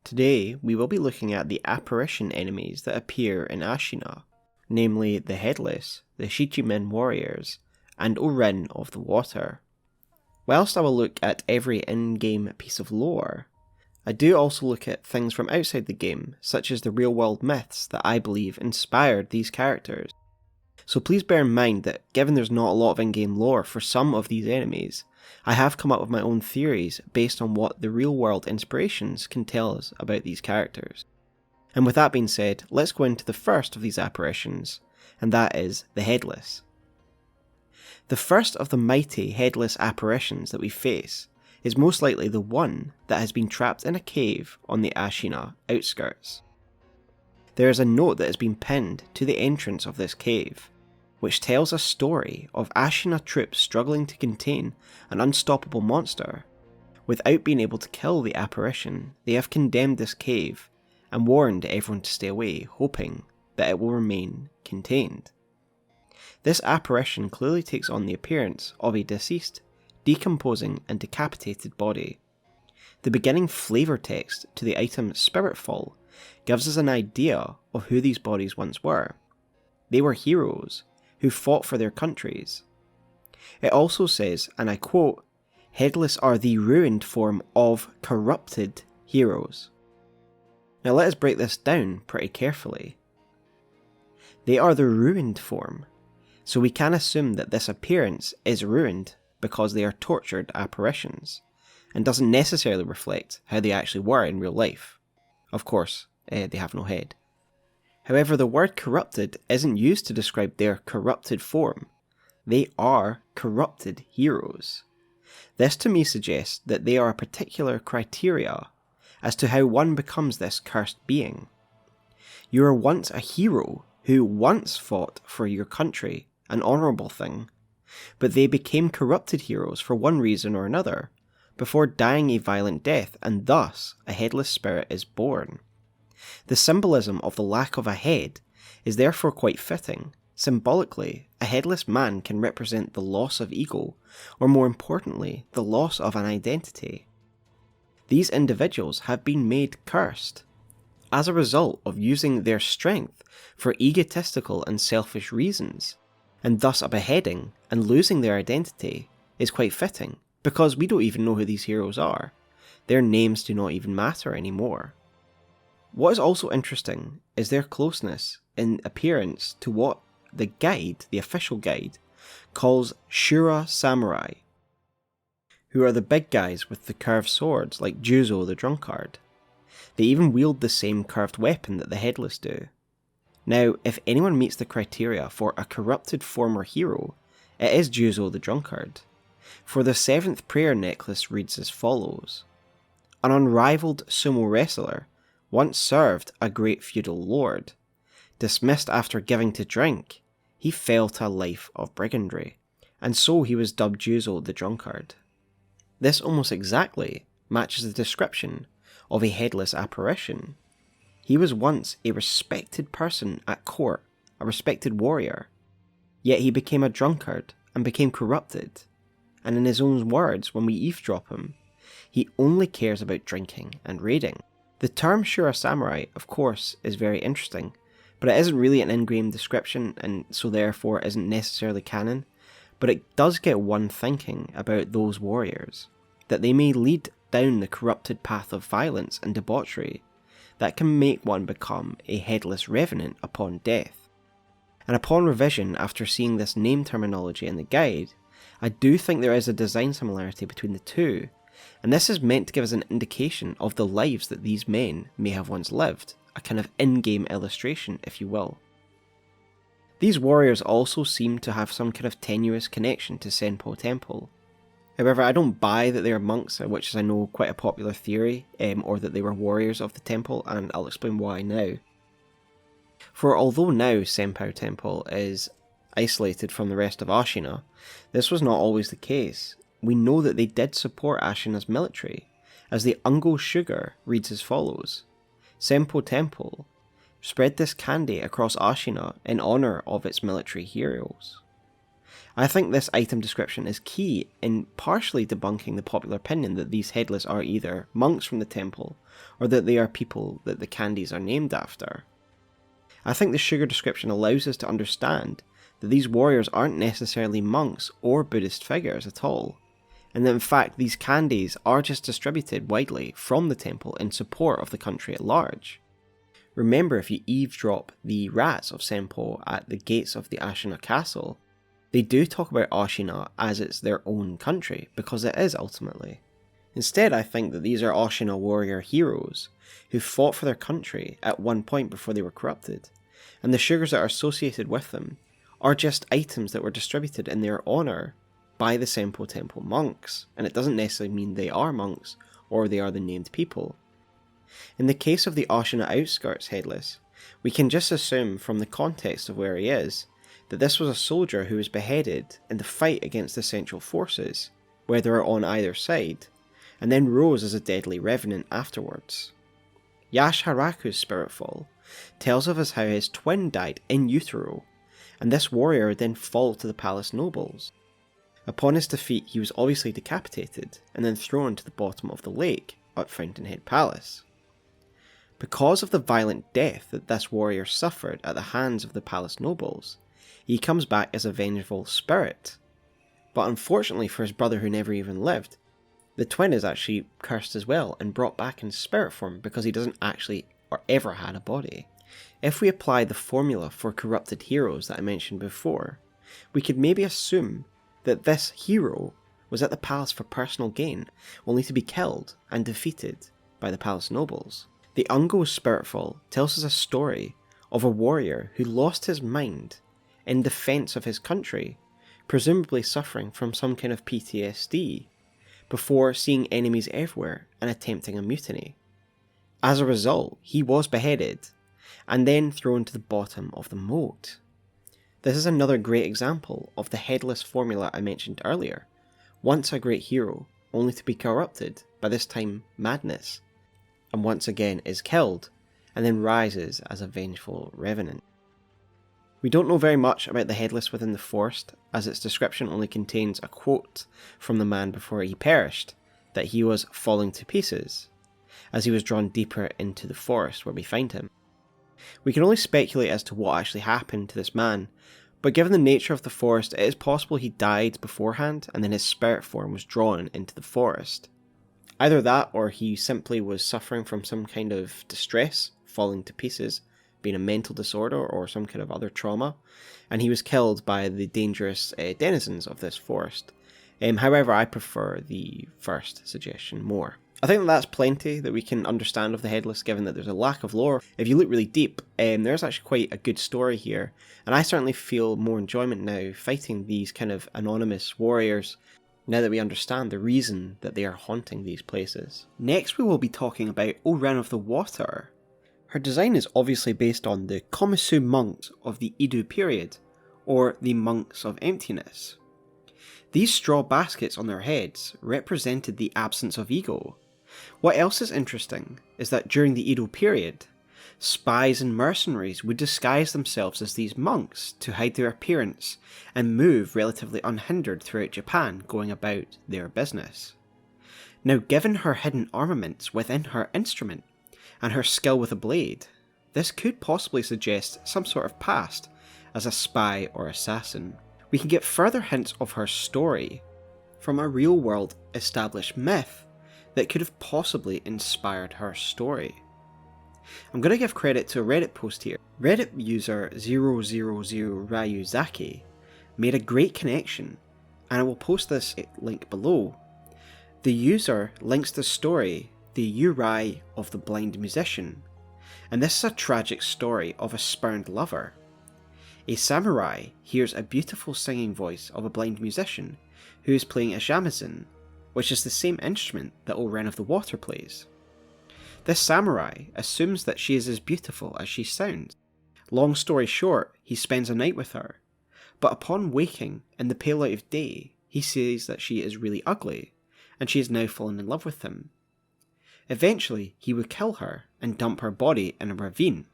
Today, we will be looking at the apparition enemies that appear in Ashina, namely the Headless, the Shichimen Warriors, and rinofthewater. Whilst I will look at every in-game piece of lore, I do also look at things from outside the game, such as the real-world myths that I believe inspired these characters. So please bear in mind that given there's not a lot of in-game lore for some of these enemies, I have come up with my own theories based on what the real-world inspirations can tell us about these characters. And with that being said, let's go into the first of these apparitions, and that is the Headless. The first of the mighty Headless apparitions that we face is most likely the one that has been trapped in a cave on the Ashina outskirts. There is a note that has been pinned to the entrance of this cave, which tells a story of Ashina troops struggling to contain an unstoppable monster. Without being able to kill the apparition, they have condemned this cave and warned everyone to stay away, hoping that it will remain contained. This apparition clearly takes on the appearance of a deceased, decomposing and decapitated body. The beginning flavour text to the item Spiritfall gives us an idea of who these bodies once were. They were heroes who fought for their countries. It also says, and I quote, "Headless are the ruined form of corrupted heroes." Now let us break this down pretty carefully. They are the ruined form, so we can assume that this appearance is ruined because they are tortured apparitions, and doesn't necessarily reflect how they actually were in real life. Of course, they have no head. However, the word corrupted isn't used to describe their corrupted form. They are corrupted heroes. This to me suggests that they are a particular criteria as to how one becomes this cursed being. You were once a hero who once fought for your country, an honourable thing, but they became corrupted heroes for one reason or another, before dying a violent death, and thus a headless spirit is born. The symbolism of the lack of a head is therefore quite fitting. Symbolically, a headless man can represent the loss of ego, or more importantly, the loss of an identity. These individuals have been made cursed as a result of using their strength for egotistical and selfish reasons, and thus a beheading and losing their identity is quite fitting, because we don't even know who these heroes are. Their names do not even matter anymore. What is also interesting is their closeness in appearance to what the guide, the official guide, calls Shura Samurai, who are the big guys with the curved swords like Juzo the Drunkard. They even wield the same curved weapon that the Headless do. Now, if anyone meets the criteria for a corrupted former hero, it is Juzo the Drunkard. For the 7th prayer necklace reads as follows: "An unrivaled sumo wrestler, once served a great feudal lord. Dismissed after giving to drink, he fell to a life of brigandry, and so he was dubbed Juzo the Drunkard." This almost exactly matches the description of a headless apparition. He was once a respected person at court, a respected warrior, yet he became a drunkard and became corrupted, and in his own words when we eavesdrop him, he only cares about drinking and raiding. The term Shura Samurai, of course, is very interesting, but it isn't really an in-game description, and so therefore isn't necessarily canon, but it does get one thinking about those warriors, that they may lead down the corrupted path of violence and debauchery that can make one become a headless revenant upon death. And upon revision, after seeing this name terminology in the guide, I do think there is a design similarity between the two, and this is meant to give us an indication of the lives that these men may have once lived, a kind of in-game illustration, if you will. These warriors also seem to have some kind of tenuous connection to Senpo Temple. However, I don't buy that they are monks, which is I know quite a popular theory, or that they were warriors of the temple, and I'll explain why now. For although now Senpo Temple is isolated from the rest of Ashina, this was not always the case. We know that they did support Ashina's military, as the Ungo Sugar reads as follows: "Senpo Temple spread this candy across Ashina in honour of its military heroes." I think this item description is key in partially debunking the popular opinion that these headless are either monks from the temple, or that they are people that the candies are named after. I think the sugar description allows us to understand that these warriors aren't necessarily monks or Buddhist figures at all, and that in fact these candies are just distributed widely from the temple in support of the country at large. Remember, if you eavesdrop the rats of Senpo at the gates of the Ashina castle, they do talk about Ashina as it's their own country, because it is ultimately. Instead, I think that these are Ashina warrior heroes who fought for their country at one point before they were corrupted, and the sugars that are associated with them are just items that were distributed in their honour by the Senpo Temple monks, and it doesn't necessarily mean they are monks or they are the named people. In the case of the Ashina outskirts headless, we can just assume from the context of where he is that this was a soldier who was beheaded in the fight against the central forces, whether on either side, and then rose as a deadly revenant afterwards. Yash Haraku's spiritfall tells of us how his twin died in utero, and this warrior then fell to the palace nobles. Upon his defeat, he was obviously decapitated and then thrown to the bottom of the lake at Fountainhead Palace. Because of the violent death that this warrior suffered at the hands of the palace nobles, he comes back as a vengeful spirit. But unfortunately for his brother who never even lived, the twin is actually cursed as well and brought back in spirit form because he doesn't actually or ever had a body. If we apply the formula for corrupted heroes that I mentioned before, we could maybe assume that this hero was at the palace for personal gain, only to be killed and defeated by the palace nobles. The Ungo's spiritfall tells us a story of a warrior who lost his mind in defence of his country, presumably suffering from some kind of PTSD, before seeing enemies everywhere and attempting a mutiny. As a result, he was beheaded, and then thrown to the bottom of the moat. This is another great example of the headless formula I mentioned earlier. Once a great hero, only to be corrupted by this time madness, and once again is killed, and then rises as a vengeful revenant. We don't know very much about the headless within the forest, as its description only contains a quote from the man before he perished, that he was falling to pieces, as he was drawn deeper into the forest where we find him. We can only speculate as to what actually happened to this man, but given the nature of the forest, it is possible he died beforehand and then his spirit form was drawn into the forest. Either that, or he simply was suffering from some kind of distress, falling to pieces, being a mental disorder or some kind of other trauma, and he was killed by the dangerous denizens of this forest. However, I prefer the first suggestion more. I think that's plenty that we can understand of the Headless, given that there's a lack of lore. If you look really deep, there's actually quite a good story here, and I certainly feel more enjoyment now fighting these kind of anonymous warriors, now that we understand the reason that they are haunting these places. Next we will be talking about rinofthewater. Her design is obviously based on the Komasu monks of the Edo period, or the Monks of Emptiness. These straw baskets on their heads represented the absence of ego. What else is interesting is that during the Edo period, spies and mercenaries would disguise themselves as these monks to hide their appearance and move relatively unhindered throughout Japan, going about their business. Now, given her hidden armaments within her instrument and her skill with a blade, this could possibly suggest some sort of past as a spy or assassin. We can get further hints of her story from a real-world established myth that could have possibly inspired her story. I'm going to give credit to a Reddit post here. Reddit user 000Ryuzaki made a great connection, and I will post this link below. The user links the story, The Uri of the Blind Musician, and this is a tragic story of a spurned lover. A samurai hears a beautiful singing voice of a blind musician who is playing a shamisen, which is the same instrument that rinofthewater plays. This samurai assumes that she is as beautiful as she sounds. Long story short, he spends a night with her, but upon waking in the pale light of day, he sees that she is really ugly, and she has now fallen in love with him. Eventually, he will kill her and dump her body in a ravine.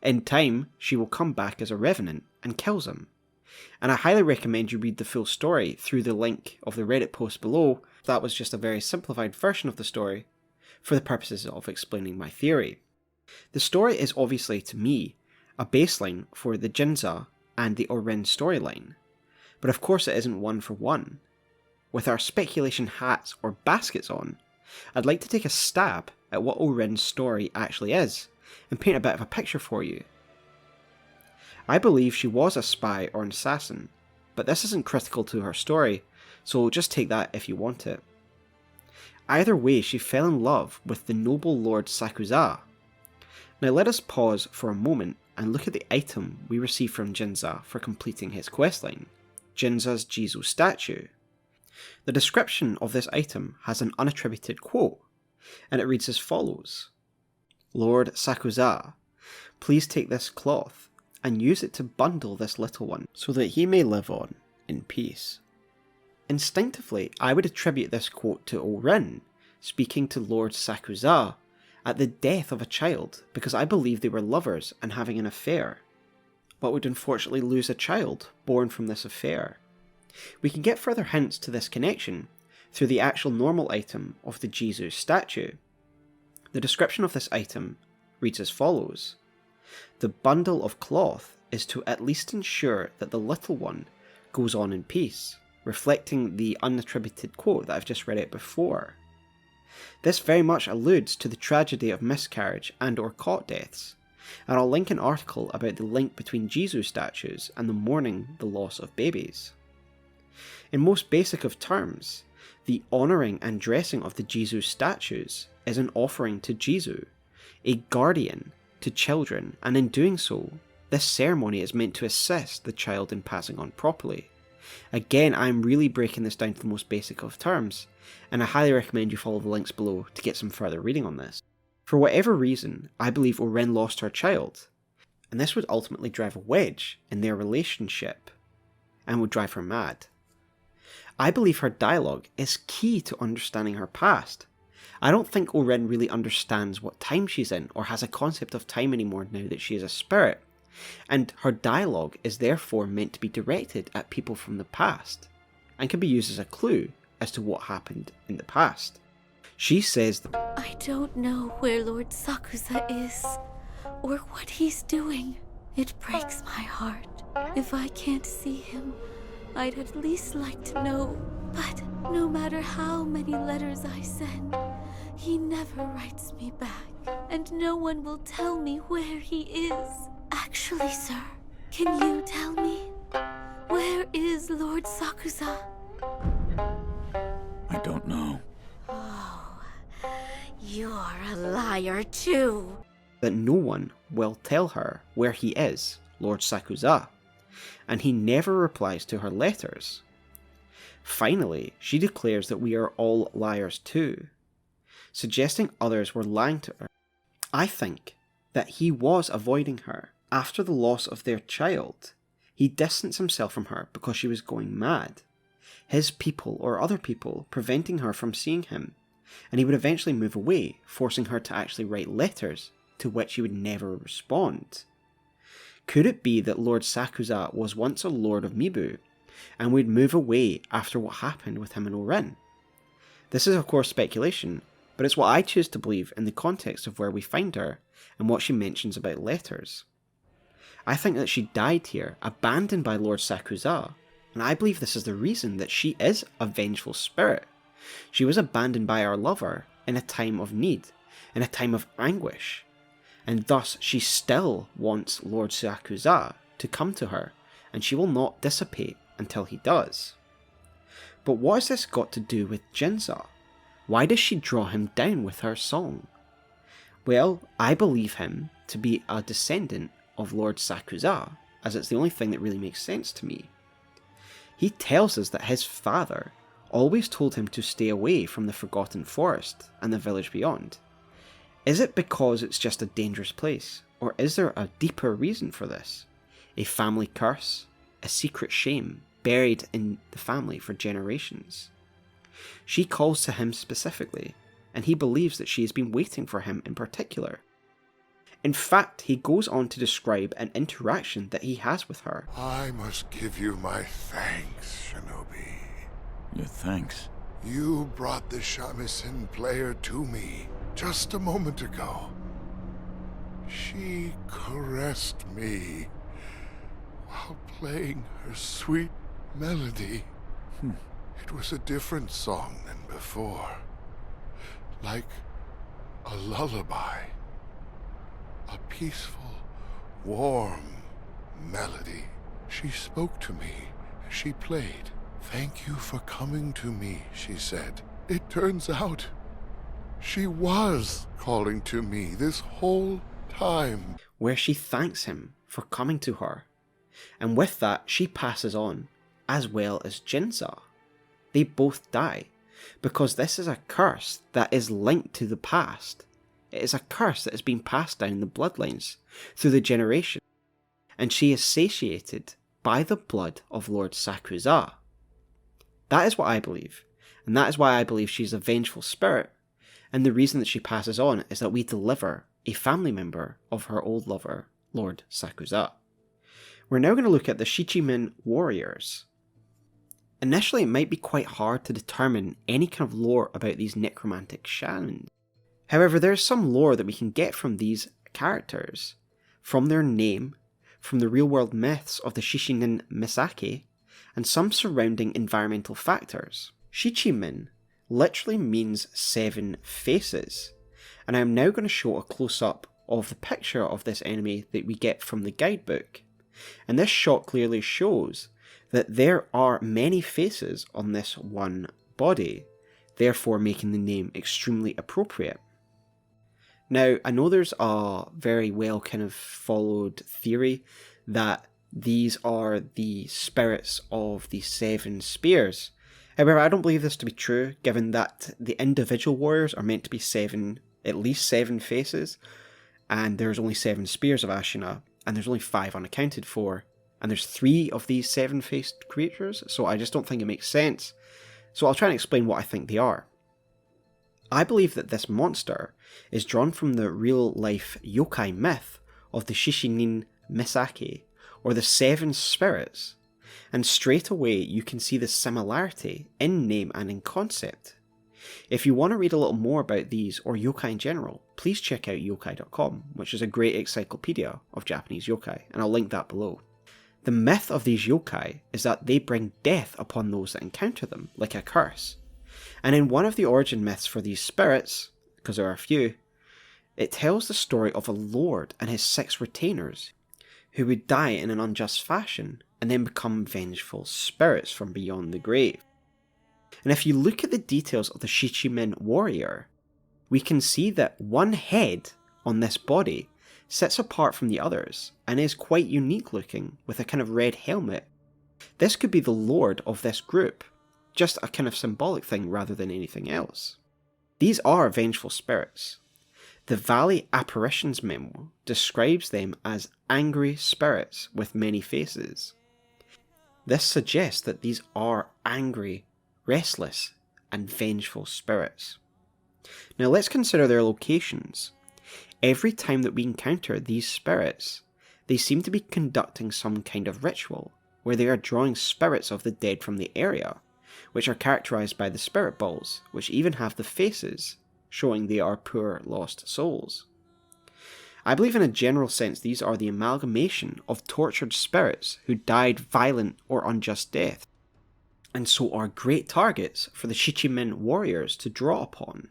In time, she will come back as a revenant and kills him, and I highly recommend you read the full story through the link of the Reddit post below. That was just a very simplified version of the story for the purposes of explaining my theory. The story is obviously, to me, a baseline for the Jinza and the Oren storyline, but of course it isn't one for one. With our speculation hats or baskets on, I'd like to take a stab at what Oren's story actually is, and paint a bit of a picture for you. I believe she was a spy or an assassin, but this isn't critical to her story, so just take that if you want it. Either way, she fell in love with the noble Lord Sakuza. Now let us pause for a moment and look at the item we receive from Jinza for completing his questline, Jinza's Jizo statue. The description of this item has an unattributed quote, and it reads as follows: Lord Sakuza, please take this cloth and use it to bundle this little one so that he may live on in peace. Instinctively, I would attribute this quote to Oren speaking to Lord Sakuza at the death of a child, because I believe they were lovers and having an affair, but would unfortunately lose a child born from this affair. We can get further hints to this connection through the actual normal item of the Jizo statue. The description of this item reads as follows: the bundle of cloth is to at least ensure that the little one goes on in peace, reflecting the unattributed quote that I've just read out before. This very much alludes to the tragedy of miscarriage and or cot deaths, and I'll link an article about the link between Jizo statues and the mourning the loss of babies. In most basic of terms, the honouring and dressing of the Jizo statues is an offering to Jizo, a guardian to children, and in doing so, this ceremony is meant to assist the child in passing on properly. Again, I'm really breaking this down to the most basic of terms, and I highly recommend you follow the links below to get some further reading on this. For whatever reason, I believe Oren lost her child, and this would ultimately drive a wedge in their relationship, and would drive her mad. I believe her dialogue is key to understanding her past. I don't think Oren really understands what time she's in, or has a concept of time anymore now that she is a spirit, and her dialogue is therefore meant to be directed at people from the past, and can be used as a clue as to what happened in the past. She says, I don't know where Lord Sakuza is, or what he's doing. It breaks my heart. If I can't see him, I'd at least like to know. But no matter how many letters I send, he never writes me back, and no one will tell me where he is. Actually, sir, can you tell me? Where is Lord Sakuza? I don't know. Oh, you're a liar too. that no one will tell her where he is, Lord Sakuza, and he never replies to her letters. Finally, she declares that we are all liars too, suggesting others were lying to her. I think that he was avoiding her. After the loss of their child, he distanced himself from her because she was going mad, his people or other people preventing her from seeing him, and he would eventually move away, forcing her to actually write letters to which he would never respond. Could it be that Lord Sakuza was once a lord of Mibu, and would move away after what happened with him and Orin? This is of course speculation, but it's what I choose to believe in the context of where we find her and what she mentions about letters. I think that she died here, abandoned by Lord Sakuza, and I believe this is the reason that she is a vengeful spirit. She was abandoned by our lover in a time of need, in a time of anguish, and thus she still wants Lord Sakuza to come to her, and she will not dissipate until he does. But what has this got to do with Jinza? Why does she draw him down with her song? Well, I believe him to be a descendant of Lord Sakuza, as it's the only thing that really makes sense to me. He tells us that his father always told him to stay away from the Forgotten Forest and the village beyond. Is it because it's just a dangerous place, or is there a deeper reason for this? A family curse? A secret shame buried in the family for generations? She calls to him specifically, and he believes that she has been waiting for him in particular. In fact, he goes on to describe an interaction that he has with her. I must give you my thanks, Shinobi. Your thanks? You brought the shamisen player to me just a moment ago. She caressed me while playing her sweet melody. It was a different song than before. Like a lullaby. A peaceful, warm melody. She spoke to me as she played. Thank you for coming to me, she said. It turns out she was calling to me this whole time. Where she thanks him for coming to her. And with that, she passes on, as well as Jinza. They both die, because this is a curse that is linked to the past. It is a curse that has been passed down the bloodlines through the generation, and she is satiated by the blood of Lord Sakuza. That is what I believe, and that is why I believe she's a vengeful spirit, and the reason that she passes on is that we deliver a family member of her old lover, Lord Sakuza. We're now going to look at the Shichimen Warriors. Initially, it might be quite hard to determine any kind of lore about these necromantic shamans. However, there is some lore that we can get from these characters, from their name, from the real-world myths of the Shishinin Misaki, and some surrounding environmental factors. Shichimen literally means 7 faces, and I am now going to show a close-up of the picture of this enemy that we get from the guidebook. And this shot clearly shows that there are many faces on this one body, therefore making the name extremely appropriate. Now, I know there's a very well kind of followed theory that these are the spirits of the 7 spears. However, I don't believe this to be true, given that the individual warriors are meant to be 7, at least 7 faces, and there's only 7 spears of Ashina, and there's only 5 unaccounted for, and there's 3 of these 7-faced creatures, so I just don't think it makes sense. So I'll try and explain what I think they are. I believe that this monster is drawn from the real-life yokai myth of the Shishinin Misaki, or the 7 spirits, and straight away you can see the similarity in name and in concept. If you want to read a little more about these, or yokai in general, please check out yokai.com, which is a great encyclopedia of Japanese yokai, and I'll link that below. The myth of these yokai is that they bring death upon those that encounter them, like a curse. And in one of the origin myths for these spirits, because there are a few, it tells the story of a lord and his 6 retainers who would die in an unjust fashion and then become vengeful spirits from beyond the grave. And if you look at the details of the Shichimen warrior, we can see that one head on this body sits apart from the others and is quite unique looking with a kind of red helmet. This could be the lord of this group, just a kind of symbolic thing rather than anything else. These are vengeful spirits. The Valley Apparitions memo describes them as angry spirits with many faces. This suggests that these are angry, restless, and vengeful spirits. Now let's consider their locations. Every time that we encounter these spirits, they seem to be conducting some kind of ritual, where they are drawing spirits of the dead from the area, which are characterised by the spirit balls, which even have the faces, showing they are poor lost souls. I believe in a general sense these are the amalgamation of tortured spirits who died violent or unjust death, and so are great targets for the Shichimen warriors to draw upon.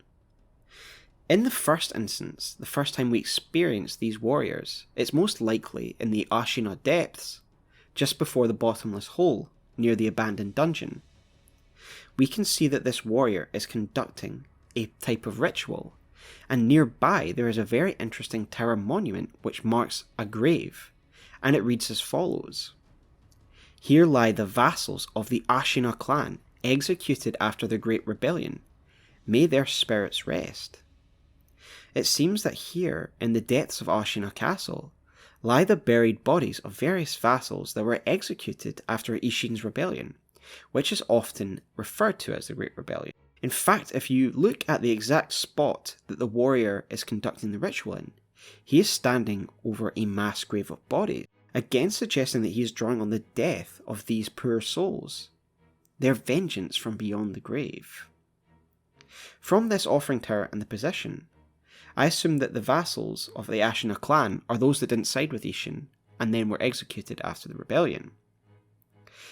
In the first instance, the first time we experience these warriors, it's most likely in the Ashina depths, just before the bottomless hole, near the abandoned dungeon. We can see that this warrior is conducting a type of ritual, and nearby there is a very interesting tower monument which marks a grave, and it reads as follows: "Here lie the vassals of the Ashina clan, executed after the Great Rebellion. May their spirits rest." It seems that here, in the depths of Ashina Castle, lie the buried bodies of various vassals that were executed after Ishin's rebellion, which is often referred to as the Great Rebellion. In fact, if you look at the exact spot that the warrior is conducting the ritual in, He is standing over a mass grave of bodies, again suggesting that he is drawing on the death of these poor souls, their vengeance from beyond the grave. From this offering tower and the position, I assume that the vassals of the Ashina clan are those that didn't side with Ishin and then were executed after the rebellion.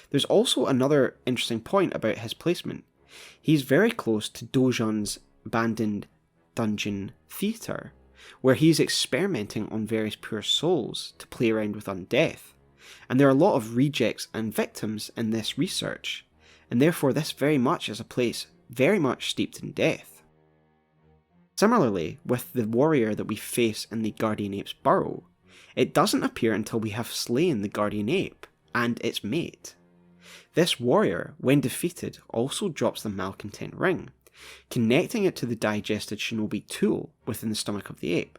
There's also another interesting point about his placement. He's very close to Dojun's abandoned dungeon theatre, where he's experimenting on various poor souls to play around with undeath, and there are a lot of rejects and victims in this research, and therefore this very much is a place very much steeped in death. Similarly, with the warrior that we face in the Guardian Ape's burrow, it doesn't appear until we have slain the Guardian Ape and its mate. This warrior, when defeated, also drops the Malcontent Ring, connecting it to the digested shinobi tool within the stomach of the ape.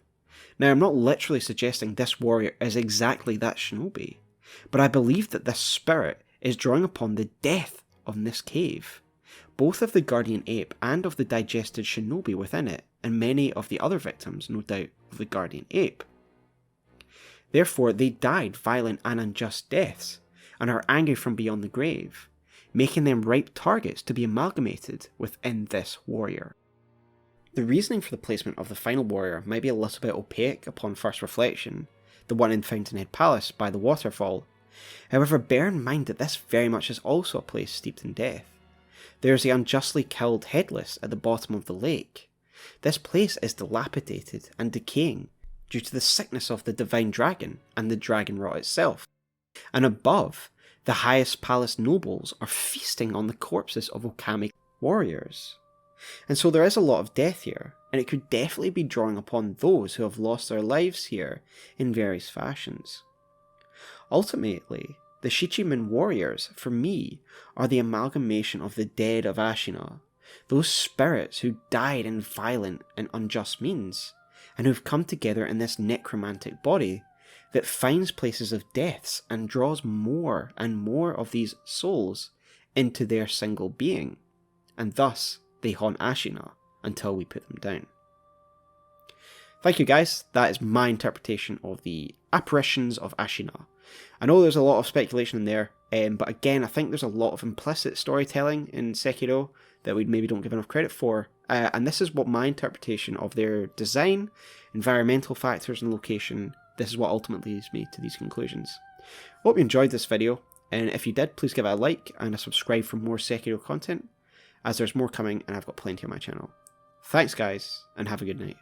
Now, I'm not literally suggesting this warrior is exactly that shinobi, but I believe that this spirit is drawing upon the death of this cave, both of the Guardian Ape and of the digested shinobi within it, and many of the other victims, no doubt, of the Guardian Ape. Therefore, they died violent and unjust deaths, and are angry from beyond the grave, making them ripe targets to be amalgamated within this warrior. The reasoning for the placement of the final warrior might be a little bit opaque upon first reflection, the one in Fountainhead Palace by the waterfall. However, bear in mind that this very much is also a place steeped in death. There is the unjustly killed Headless at the bottom of the lake. This place is dilapidated and decaying due to the sickness of the divine dragon and the dragon rot itself. And above, the highest palace nobles are feasting on the corpses of Okami warriors. And so there is a lot of death here, and it could definitely be drawing upon those who have lost their lives here in various fashions. Ultimately, the Shichimen Warriors, for me, are the amalgamation of the dead of Ashina, those spirits who died in violent and unjust means, and who have come together in this necromantic body that finds places of deaths and draws more and more of these souls into their single being, and thus they haunt Ashina until we put them down. Thank you guys, that is my interpretation of the Apparitions of Ashina. I know there's a lot of speculation in there, but again I think there's a lot of implicit storytelling in Sekiro that we maybe don't give enough credit for, and this is what my interpretation of their design, environmental factors and location, this is what ultimately leads me to these conclusions. Hope you enjoyed this video, and if you did, please give it a like and a subscribe for more Sekiro content, as there's more coming and I've got plenty on my channel. Thanks guys, and have a good night.